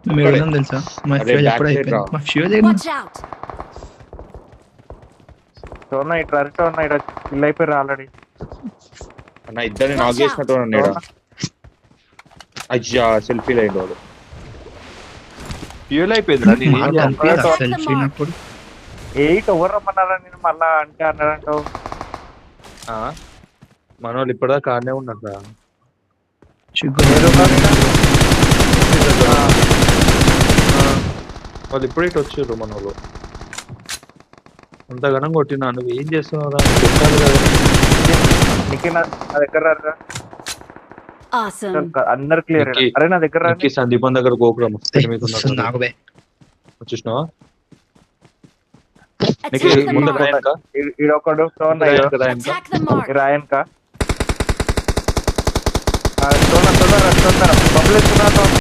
మేము ఎవరైనా తెలుసా మా అరే, ఫ్యూజ్ back ఎప్పుడు side అయిపోయింది రా. మా ఫ్యూజ్ ఏంటి Watch out! చూడన్నా ఇట్లా అరిటో ఉన్నా ఇక్కడ కిల్ అయిపోయారు ఆల్రెడీ. అన్న ఇద్దరిని నాక్ చేసినట్టు ఉన్నాడు. అయ్యా సెల్ఫీలు అయ్యిండు వాడు. ఫ్యూల్ అయిపోయిందిరా నీది. మాకు కనిపించదు సెల్ఫీ అప్పుడు 8 ఎవరు రమ్మన్నారా నేను మళ్ళా అంటే అన్నారంటావు. ఆ, మన వాళ్ళు ఇప్పటిదాకా ఆడనే ఉన్నారా. చిగ్గు వాళ్ళు ఇప్పుడే ఇటు వచ్చారు మన వాళ్ళు. అంత ఘనం కొట్టినా నువ్వు ఏం చేస్తున్నావురా చెప్పాలి కదా. నీకే నా దగ్గర రారా. Awesome. అందరు క్లియర్. నిక్కి. అరే నా దగ్గర రా. నిక్కి సందీపం దగ్గర గోకురం నాకు బే వచ్చేసినావా Attack నీకు the ముందు mark. రాయనకా ఈడొకడు son రాయనకా Attack the mark. రాయన్క తొందర బబుల్ ఇస్తున్నా